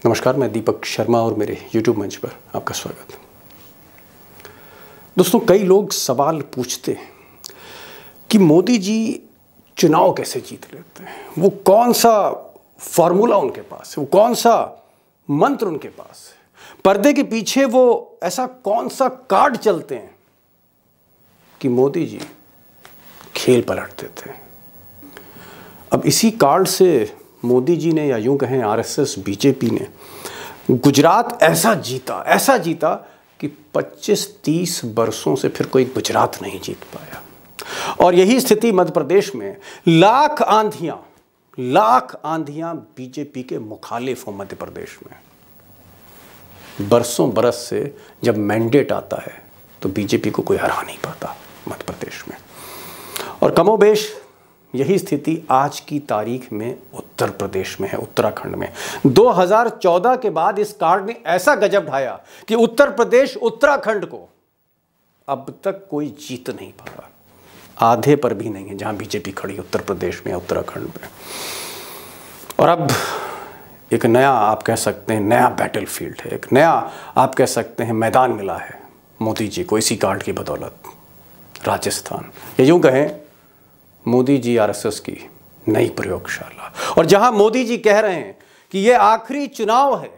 नमस्कार, मैं दीपक शर्मा और मेरे YouTube मंच पर आपका स्वागत है। दोस्तों, कई लोग सवाल पूछते हैं कि मोदी जी चुनाव कैसे जीत लेते हैं, वो कौन सा फॉर्मूला उनके पास है, वो कौन सा मंत्र उनके पास है, पर्दे के पीछे वो ऐसा कौन सा कार्ड चलते हैं कि मोदी जी खेल पलट देते हैं। अब इसी कार्ड से मोदी जी ने, या यूं कहें आरएसएस बीजेपी ने, गुजरात ऐसा जीता कि 25-30 वर्षों से फिर कोई गुजरात नहीं जीत पाया। और यही स्थिति मध्य प्रदेश में लाख आंधियां बीजेपी के मुखालिफ हो मध्य प्रदेश में। बरसों बरस से जब मैंडेट आता है तो बीजेपी को कोई हरा नहीं पाता मध्य प्रदेश में। और कमोबेश यही स्थिति आज की तारीख में उत्तर प्रदेश में है, उत्तराखंड में। 2014 के बाद इस कार्ड ने ऐसा गजब ढाया कि उत्तर प्रदेश उत्तराखंड को अब तक कोई जीत नहीं पाया। आधे पर भी नहीं है जहां बीजेपी खड़ी उत्तर प्रदेश में, उत्तराखंड में। और अब एक नया, आप कह सकते हैं नया बैटलफील्ड है, एक नया आप कह सकते हैं मैदान मिला है मोदी जी को इसी कार्ड की बदौलत। राजस्थान, या यूं कहें मोदी जी आरएसएस की नई प्रयोगशाला। और जहां मोदी जी कह रहे हैं कि यह आखिरी चुनाव है,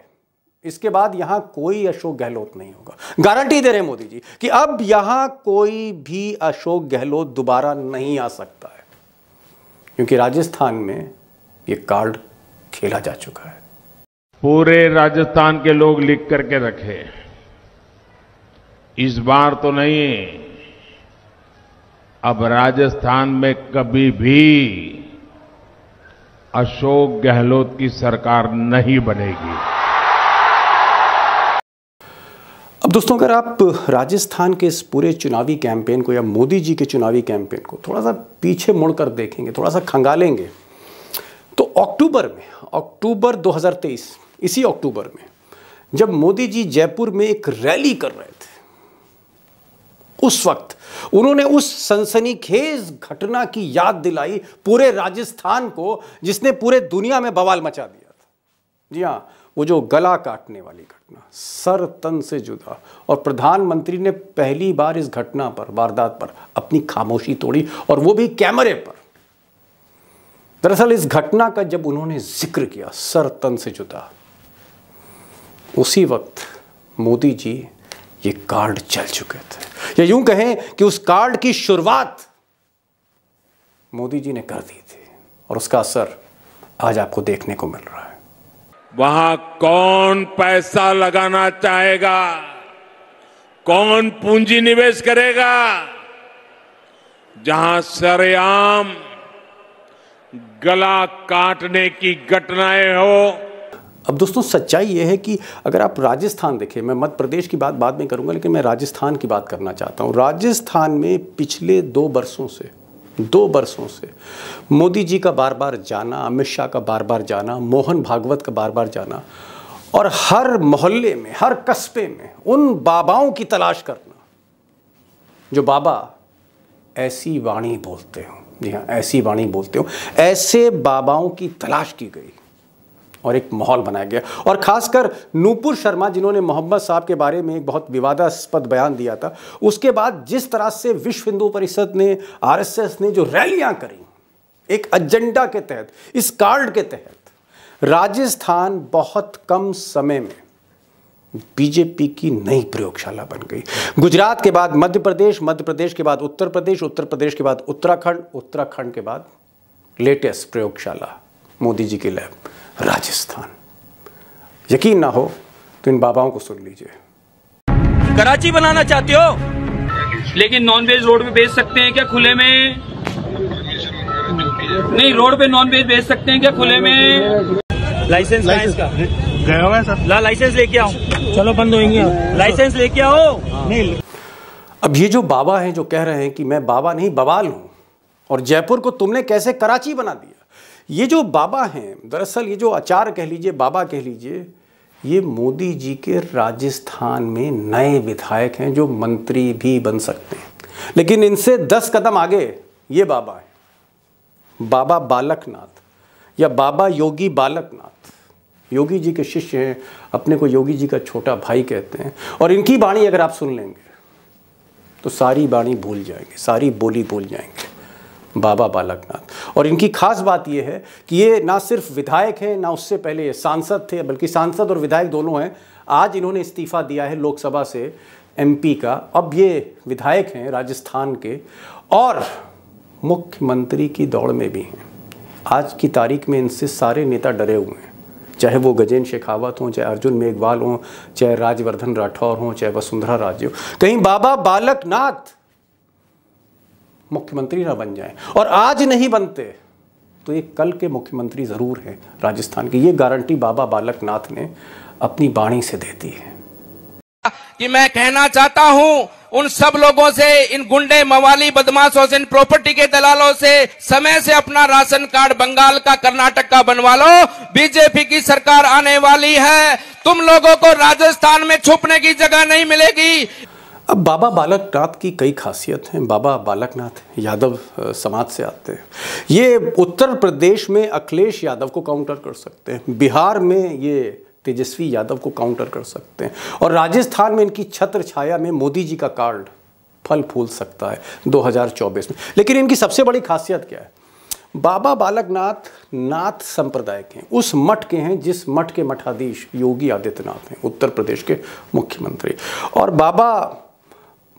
इसके बाद यहां कोई अशोक गहलोत नहीं होगा। गारंटी दे रहे हैं मोदी जी कि अब यहां कोई भी अशोक गहलोत दोबारा नहीं आ सकता है, क्योंकि राजस्थान में यह कार्ड खेला जा चुका है। पूरे राजस्थान के लोग लिख करके रखे, इस बार तो नहीं, अब राजस्थान में कभी भी अशोक गहलोत की सरकार नहीं बनेगी। अब दोस्तों, अगर आप राजस्थान के इस पूरे चुनावी कैंपेन को या मोदी जी के चुनावी कैंपेन को थोड़ा सा पीछे मुड़कर देखेंगे, थोड़ा सा खंगालेंगे, तो अक्टूबर 2023, इसी अक्टूबर में जब मोदी जी जयपुर में एक रैली कर रहे थे, उस वक्त उन्होंने उस सनसनीखेज घटना की याद दिलाई पूरे राजस्थान को, जिसने पूरे दुनिया में बवाल मचा दिया था। जी हां, वो जो गला काटने वाली घटना, सर तन से जुदा। और प्रधानमंत्री ने पहली बार इस घटना पर, वारदात पर अपनी खामोशी तोड़ी, और वो भी कैमरे पर। दरअसल इस घटना का जब उन्होंने जिक्र किया, सर तन से जुदा, उसी वक्त मोदी जी ये कार्ड चल चुके थे, या यूं कहें कि उस कार्ड की शुरुआत मोदी जी ने कर दी थी, और उसका असर आज आपको देखने को मिल रहा है। वहां कौन पैसा लगाना चाहेगा, कौन पूंजी निवेश करेगा, जहां सरेआम गला काटने की घटनाएं हो। अब दोस्तों, सच्चाई यह है कि अगर आप राजस्थान देखें, मैं मध्य प्रदेश की बात बाद में करूंगा, लेकिन मैं राजस्थान की बात करना चाहता हूं। राजस्थान में पिछले 2 वर्षों से मोदी जी का बार बार जाना, अमित शाह का बार बार जाना, मोहन भागवत का बार बार जाना, और हर मोहल्ले में, हर कस्बे में उन बाबाओं की तलाश करना जो बाबा ऐसी वाणी बोलते हो। जी हाँ, ऐसी वाणी बोलते हो। ऐसे बाबाओं की तलाश की गई और एक माहौल बनाया गया। और खासकर नूपुर शर्मा, जिन्होंने मोहम्मद साहब के बारे में एक बहुत विवादास्पद बयान दिया था, उसके बाद जिस तरह से विश्व हिंदू परिषद ने, आरएसएस ने जो रैलियां करी एक एजेंडा के तहत, इस कार्ड के तहत, राजस्थान बहुत कम समय में बीजेपी की नई प्रयोगशाला बन गई। गुजरात के बाद मध्य प्रदेश के बाद उत्तर प्रदेश के बाद उत्तराखंड के बाद लेटेस्ट प्रयोगशाला मोदी जी की लैब राजस्थान। यकीन ना हो तो इन बाबाओं को सुन लीजिए। कराची बनाना चाहते हो, लेकिन नॉनवेज रोड पे बेच सकते हैं क्या खुले में? नहीं, रोड पे नॉनवेज बेच सकते हैं क्या खुले में? लाइसेंस का गया हुआ है सर। लाइसेंस लेके आओ। चलो बंद होंगे, लाइसेंस लेके आओ। नहीं, अब ये जो बाबा हैं जो कह रहे हैं कि मैं बाबा नहीं बवाल हूं, और जयपुर को तुमने कैसे कराची बना दिया, ये जो बाबा हैं, दरअसल ये जो आचार्य कह लीजिए, बाबा कह लीजिए, ये मोदी जी के राजस्थान में नए विधायक हैं जो मंत्री भी बन सकते हैं। लेकिन इनसे 10 कदम आगे ये बाबा हैं, बाबा बालकनाथ या बाबा योगी बालकनाथ। योगी जी के शिष्य हैं, अपने को योगी जी का छोटा भाई कहते हैं, और इनकी वाणी अगर आप सुन लेंगे तो सारी वाणी भूल जाएंगे, सारी बोली भूल जाएंगे। बाबा बालकनाथ। और इनकी खास बात यह है कि ये ना सिर्फ विधायक हैं, ना उससे पहले ये सांसद थे, बल्कि सांसद और विधायक दोनों हैं। आज इन्होंने इस्तीफा दिया है लोकसभा से, एमपी का, अब ये विधायक हैं राजस्थान के और मुख्यमंत्री की दौड़ में भी हैं। आज की तारीख में इनसे सारे नेता डरे हुए हैं, चाहे वो गजेंद्र शेखावत हों, चाहे अर्जुन मेघवाल हों, चाहे राज्यवर्धन राठौर हों, चाहे वसुंधरा राजे हो। कहीं बाबा बालकनाथ मुख्यमंत्री ना बन जाएं, और आज नहीं बनते तो ये कल के मुख्यमंत्री जरूर हैं राजस्थान की। ये गारंटी बाबा बालकनाथ ने अपनी वाणी से दे दी है। कि मैं कहना चाहता हूं उन सब लोगों से, इन गुंडे मवाली बदमाशों से, इन प्रॉपर्टी के दलालों से, समय से अपना राशन कार्ड बंगाल का कर्नाटक का बनवा लो। बीजेपी की सरकार आने वाली है, तुम लोगों को राजस्थान में छुपने की जगह नहीं मिलेगी। अब बाबा बालकनाथ की कई खासियत हैं। बाबा बालकनाथ यादव समाज से आते हैं। ये उत्तर प्रदेश में अखिलेश यादव को काउंटर कर सकते हैं, बिहार में ये तेजस्वी यादव को काउंटर कर सकते हैं, और राजस्थान में इनकी छत्र छाया में मोदी जी का कार्ड फल फूल सकता है 2024 में। लेकिन इनकी सबसे बड़ी खासियत क्या है? बाबा बालकनाथ नाथ संप्रदाय के हैं, उस मठ के हैं जिस मठ के मठाधीश योगी आदित्यनाथ हैं, उत्तर प्रदेश के मुख्यमंत्री। और बाबा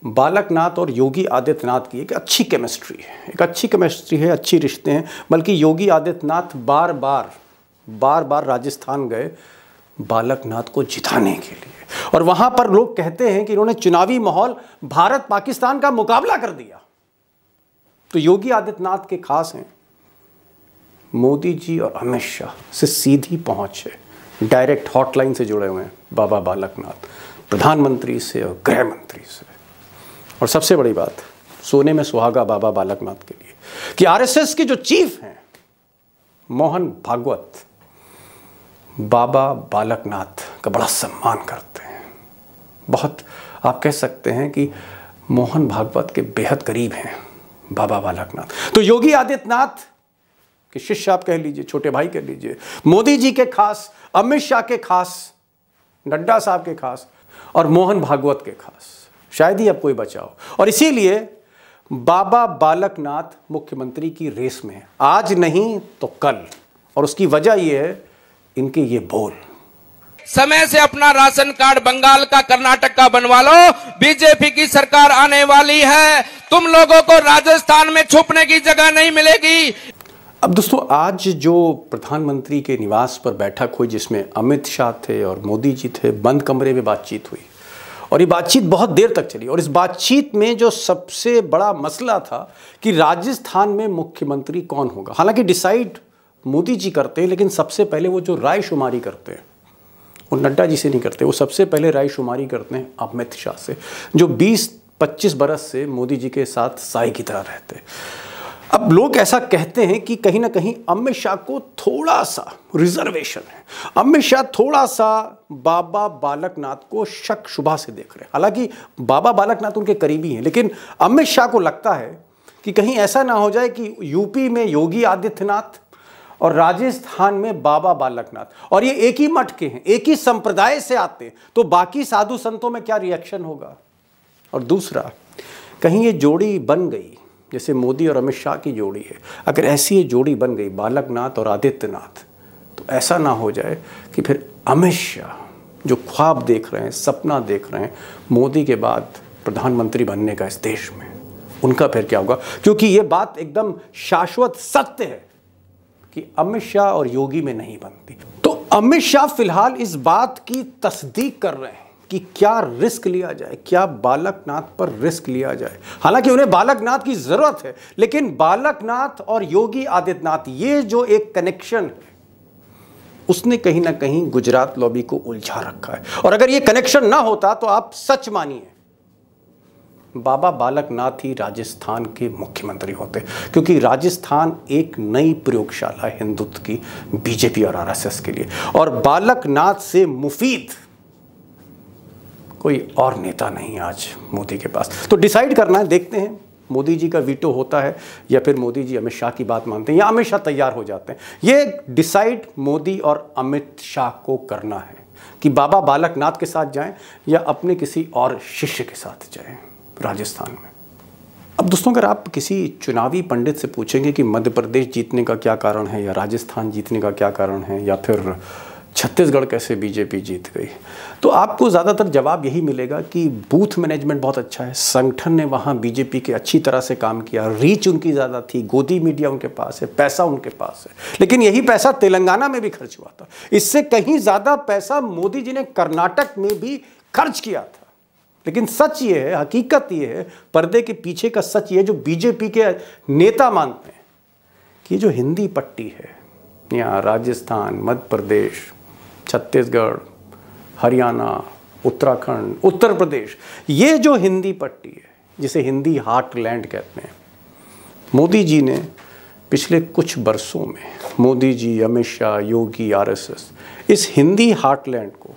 बालकनाथ और योगी आदित्यनाथ की एक अच्छी केमिस्ट्री है, अच्छी रिश्ते हैं। बल्कि योगी आदित्यनाथ बार बार राजस्थान गए बालकनाथ को जिताने के लिए, और वहां पर लोग कहते हैं कि इन्होंने चुनावी माहौल भारत पाकिस्तान का मुकाबला कर दिया। तो योगी आदित्यनाथ के खास हैं मोदी जी और अमित शाह से सीधी पहुंच है, डायरेक्ट हॉटलाइन से जुड़े हुए हैं बाबा बालकनाथ, प्रधानमंत्री से और गृह मंत्री से। और सबसे बड़ी बात, सोने में सुहागा बाबा बालकनाथ के लिए कि आरएसएस के जो चीफ हैं मोहन भागवत बाबा बालकनाथ का बड़ा सम्मान करते हैं। बहुत आप कह सकते हैं कि मोहन भागवत के बेहद करीब हैं बाबा बालकनाथ। तो योगी आदित्यनाथ के शिष्य आप कह लीजिए, छोटे भाई कह लीजिए, मोदी जी के खास, अमित शाह के खास, नड्डा साहब के खास और मोहन भागवत के खास, शायद ही अब कोई बचा हो। और इसीलिए बाबा बालकनाथ मुख्यमंत्री की रेस में है, आज नहीं तो कल। और उसकी वजह यह है इनके ये बोल, समय से अपना राशन कार्ड बंगाल का कर्नाटक का बनवा लो। बीजेपी की सरकार आने वाली है, तुम लोगों को राजस्थान में छुपने की जगह नहीं मिलेगी। अब दोस्तों, आज जो प्रधानमंत्री के निवास पर बैठक हुई जिसमें अमित शाह थे और मोदी जी थे, बंद कमरे में बातचीत हुई और ये बातचीत बहुत देर तक चली। और इस बातचीत में जो सबसे बड़ा मसला था कि राजस्थान में मुख्यमंत्री कौन होगा। हालांकि डिसाइड मोदी जी करते हैं, लेकिन सबसे पहले वो जो रायशुमारी करते हैं वो नड्डा जी से नहीं करते, वो सबसे पहले रायशुमारी करते हैं अमित शाह से, जो 20-25 बरस से मोदी जी के साथ साई की तरह रहते हैं। अब लोग ऐसा कहते हैं कि कहीं ना कहीं अमित शाह को थोड़ा सा रिजर्वेशन है, अमित शाह थोड़ा सा बाबा बालकनाथ को शक शुबा से देख रहे हैं। हालांकि बाबा बालकनाथ उनके करीबी हैं, लेकिन अमित शाह को लगता है कि कहीं ऐसा ना हो जाए कि यूपी में योगी आदित्यनाथ और राजस्थान में बाबा बालकनाथ, और ये एक ही मठ के हैं, एक ही संप्रदाय से आते हैं, तो बाकी साधु संतों में क्या रिएक्शन होगा। और दूसरा, कहीं ये जोड़ी बन गई जैसे मोदी और अमित शाह की जोड़ी है, अगर ऐसी ये जोड़ी बन गई बालकनाथ और आदित्यनाथ, तो ऐसा ना हो जाए कि फिर अमित शाह जो ख्वाब देख रहे हैं, सपना देख रहे हैं मोदी के बाद प्रधानमंत्री बनने का इस देश में, उनका फिर क्या होगा। क्योंकि ये बात एकदम शाश्वत सत्य है कि अमित शाह और योगी में नहीं बनती। तो अमित शाह फिलहाल इस बात की तस्दीक कर रहे हैं कि क्या रिस्क लिया जाए, क्या बालकनाथ पर रिस्क लिया जाए। हालांकि उन्हें बालकनाथ की जरूरत है, लेकिन बालकनाथ और योगी आदित्यनाथ ये जो एक कनेक्शन है उसने कहीं ना कहीं गुजरात लॉबी को उलझा रखा है। और अगर ये कनेक्शन ना होता तो आप सच मानिए बाबा बालकनाथ ही राजस्थान के मुख्यमंत्री होते, क्योंकि राजस्थान एक नई प्रयोगशाला है हिंदुत्व की, बीजेपी और आरएसएस के लिए। और बालकनाथ से मुफीद कोई और नेता नहीं आज मोदी के पास। तो डिसाइड करना है, देखते हैं मोदी जी का वीटो होता है या फिर मोदी जी अमित शाह की बात मानते हैं या अमित शाह तैयार हो जाते हैं। ये डिसाइड मोदी और अमित शाह को करना है कि बाबा बालकनाथ के साथ जाएं या अपने किसी और शिष्य के साथ जाएं राजस्थान में। अब दोस्तों, अगर आप किसी चुनावी पंडित से पूछेंगे कि मध्य प्रदेश जीतने का क्या कारण है या राजस्थान जीतने का क्या कारण है या फिर छत्तीसगढ़ कैसे बीजेपी जीत गई, तो आपको ज़्यादातर जवाब यही मिलेगा कि बूथ मैनेजमेंट बहुत अच्छा है, संगठन ने वहाँ बीजेपी के अच्छी तरह से काम किया, रीच उनकी ज़्यादा थी, गोदी मीडिया उनके पास है, पैसा उनके पास है। लेकिन यही पैसा तेलंगाना में भी खर्च हुआ था, इससे कहीं ज़्यादा पैसा मोदी जी ने कर्नाटक में भी खर्च किया था। लेकिन सच ये है, हकीकत ये है, पर्दे के पीछे का सच ये है जो बीजेपी के नेता मानते हैं कि जो हिंदी पट्टी है यहाँ राजस्थान, मध्य प्रदेश, छत्तीसगढ़, हरियाणा, उत्तराखंड, उत्तर प्रदेश, ये जो हिंदी पट्टी है जिसे हिंदी हार्टलैंड कहते हैं, मोदी जी ने पिछले कुछ वर्षों में, मोदी जी, अमित शाह, योगी, आरएसएस, इस हिंदी हार्टलैंड को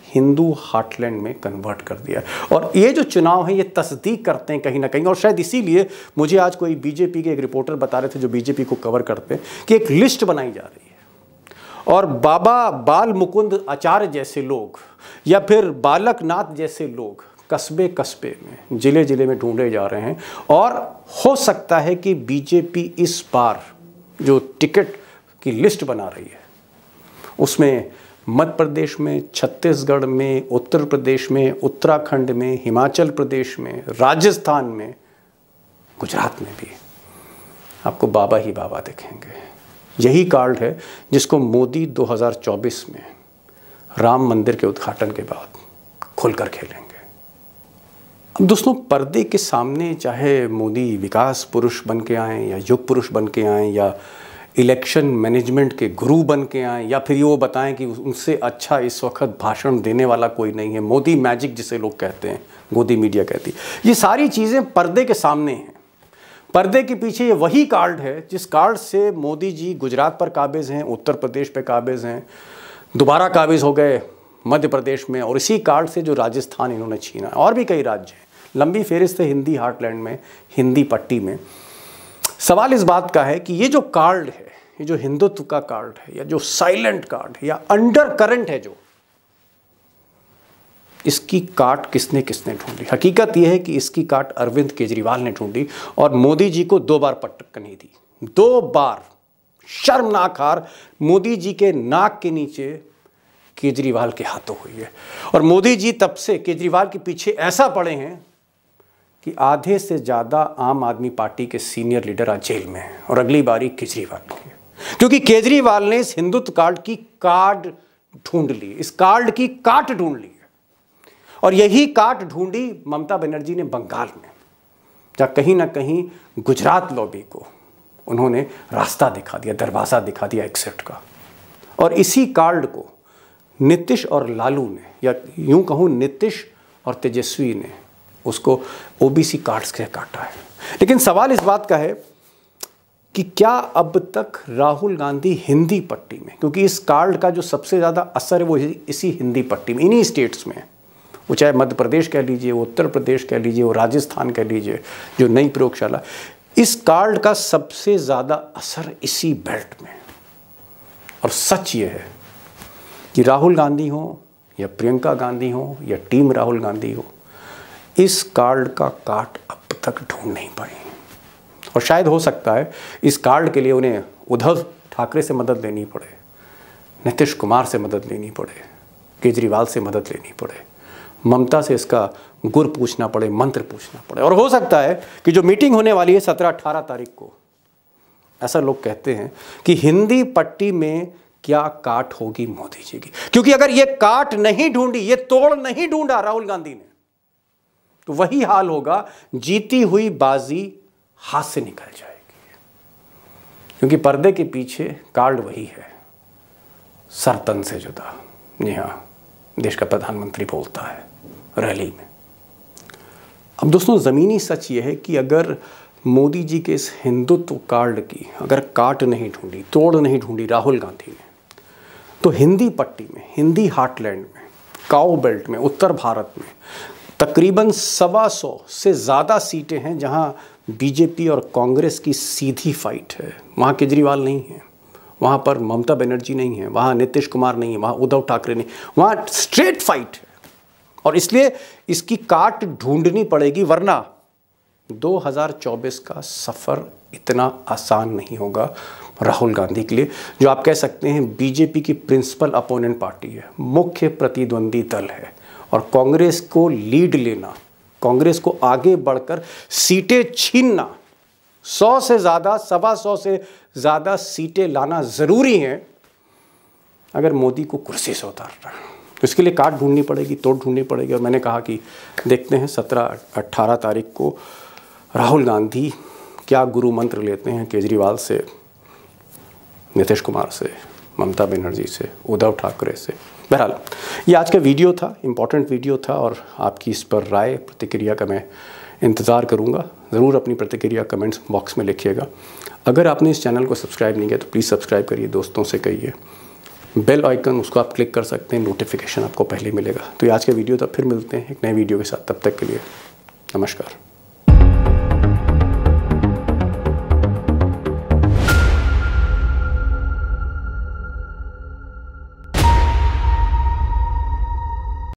हिंदू हार्टलैंड में कन्वर्ट कर दिया। और ये जो चुनाव है ये तस्दीक करते हैं कहीं ना कहीं, और शायद इसीलिए मुझे आज कोई बीजेपी के एक रिपोर्टर बता रहे थे जो बीजेपी को कवर करते हैं कि एक लिस्ट बनाई जा रही है और बाबा बाल मुकुंद आचार्य जैसे लोग या फिर बालकनाथ जैसे लोग कस्बे कस्बे में, जिले जिले में ढूंढे जा रहे हैं। और हो सकता है कि बीजेपी इस बार जो टिकट की लिस्ट बना रही है उसमें मध्य प्रदेश में, छत्तीसगढ़ में, उत्तर प्रदेश में, उत्तराखंड में, हिमाचल प्रदेश में, राजस्थान में, गुजरात में भी आपको बाबा ही बाबा दिखेंगे। यही कार्ड है जिसको मोदी 2024 में राम मंदिर के उद्घाटन के बाद खुलकर खेलेंगे। अब दोस्तों, पर्दे के सामने चाहे मोदी विकास पुरुष बन के आएँ या युग पुरुष बन के आएँ या इलेक्शन मैनेजमेंट के गुरु बन के आए या फिर ये वो बताएं कि उनसे अच्छा इस वक्त भाषण देने वाला कोई नहीं है, मोदी मैजिक जिसे लोग कहते हैं, गोदी मीडिया कहती है, ये सारी चीज़ें पर्दे के सामने हैं। पर्दे के पीछे ये वही कार्ड है जिस कार्ड से मोदी जी गुजरात पर काबिज़ हैं, उत्तर प्रदेश पे काबिज़ हैं, दोबारा काबिज़ हो गए मध्य प्रदेश में, और इसी कार्ड से जो राजस्थान इन्होंने छीना। और भी कई राज्य हैं, लंबी फेरिस्त है हिंदी हार्टलैंड में, हिंदी पट्टी में। सवाल इस बात का है कि ये जो कार्ड है, ये जो हिंदुत्व का कार्ड है या जो साइलेंट कार्ड है या अंडर करंट है, जो इसकी काट किसने किसने ढूंढी। हकीकत यह है कि इसकी काट अरविंद केजरीवाल ने ढूंढी और मोदी जी को 2 बार पटकनी दी, 2 बार। शर्मनाक हार मोदी जी के नाक के नीचे केजरीवाल के हाथों हुई है और मोदी जी तब से केजरीवाल के पीछे ऐसा पड़े हैं कि आधे से ज़्यादा आम आदमी पार्टी के सीनियर लीडर आज जेल में हैं और अगली बारी केजरीवाल की है, क्योंकि केजरीवाल ने इस हिंदुत्व कार्ड की कार्ड ढूंढ ली, इस कार्ड की काट ढूंढ ली है। और यही काट ढूंढी ममता बनर्जी ने बंगाल में, जहाँ कहीं ना कहीं गुजरात लॉबी को उन्होंने रास्ता दिखा दिया, दरवाज़ा दिखा दिया एग्जिट का। और इसी कार्ड को नीतीश और लालू ने, या यूं कहूँ नीतीश और तेजस्वी ने, उसको ओबीसी कार्ड्स से काटा है। लेकिन सवाल इस बात का है कि क्या अब तक राहुल गांधी हिंदी पट्टी में, क्योंकि इस कार्ड का जो सबसे ज़्यादा असर है वो इसी हिंदी पट्टी में, इन्हीं स्टेट्स में, वो चाहे मध्य प्रदेश कह लीजिए, वो उत्तर प्रदेश कह लीजिए, वो राजस्थान कह लीजिए, जो नई प्रयोगशाला, इस कार्ड का सबसे ज़्यादा असर इसी बेल्ट में। और सच ये है कि राहुल गांधी हो या प्रियंका गांधी हो या टीम राहुल गांधी हो, इस कार्ड का काट अब तक ढूंढ नहीं पाई। और शायद हो सकता है इस कार्ड के लिए उन्हें उद्धव ठाकरे से मदद लेनी पड़े, नीतीश कुमार से मदद लेनी पड़े, केजरीवाल से मदद लेनी पड़े, ममता से इसका गुर पूछना पड़े, मंत्र पूछना पड़े। और हो सकता है कि जो मीटिंग होने वाली है 17-18 तारीख को, ऐसा लोग कहते हैं कि हिंदी पट्टी में क्या काट होगी मोदी जी की, क्योंकि अगर ये काट नहीं ढूंढी, ये तोड़ नहीं ढूंढा राहुल गांधी ने, तो वही हाल होगा, जीती हुई बाजी हाथ से निकल जाएगी। क्योंकि पर्दे के पीछे कार्ड वही है, सर तन से जुदा। जी हाँ, देश का प्रधानमंत्री बोलता है रैली में। अब दोस्तों, ज़मीनी सच ये है कि अगर मोदी जी के इस हिंदुत्व कार्ड की अगर काट नहीं ढूंढी, तोड़ नहीं ढूंढी राहुल गांधी ने, तो हिंदी पट्टी में, हिंदी हार्टलैंड में, काऊ बेल्ट में, उत्तर भारत में तकरीबन 125 से ज़्यादा सीटें हैं जहां बीजेपी और कांग्रेस की सीधी फाइट है। वहां केजरीवाल नहीं है, वहां पर ममता बनर्जी नहीं है, वहां नीतीश कुमार नहीं है, वहां उद्धव ठाकरे नहीं, वहां स्ट्रेट फाइट है। और इसलिए इसकी काट ढूंढनी पड़ेगी, वरना 2024 का सफ़र इतना आसान नहीं होगा राहुल गांधी के लिए, जो आप कह सकते हैं बीजेपी की प्रिंसिपल अपोनेंट पार्टी है, मुख्य प्रतिद्वंदी दल है। और कांग्रेस को लीड लेना, कांग्रेस को आगे बढ़कर सीटें छीनना, 100 से ज़्यादा, 125 से ज़्यादा सीटें लाना ज़रूरी है अगर मोदी को कुर्सी से उतारना है। तो इसके लिए काट ढूंढनी पड़ेगी, तोड़ ढूंढनी पड़ेगी। और मैंने कहा कि देखते हैं 17-18 तारीख को राहुल गांधी क्या गुरु मंत्र लेते हैं केजरीवाल से, नीतीश कुमार से, ममता बनर्जी से, उद्धव ठाकरे से। बहरहाल ये आज का वीडियो था, इम्पॉर्टेंट वीडियो था, और आपकी इस पर राय प्रतिक्रिया का मैं इंतज़ार करूँगा। ज़रूर अपनी प्रतिक्रिया कमेंट्स बॉक्स में लिखिएगा। अगर आपने इस चैनल को सब्सक्राइब नहीं किया तो प्लीज़ सब्सक्राइब करिए, दोस्तों से कहिए। बेल आइकन उसको आप क्लिक कर सकते हैं, नोटिफिकेशन आपको पहले मिलेगा। तो ये आज का वीडियो था, फिर मिलते हैं एक नए वीडियो के साथ। तब तक के लिए नमस्कार।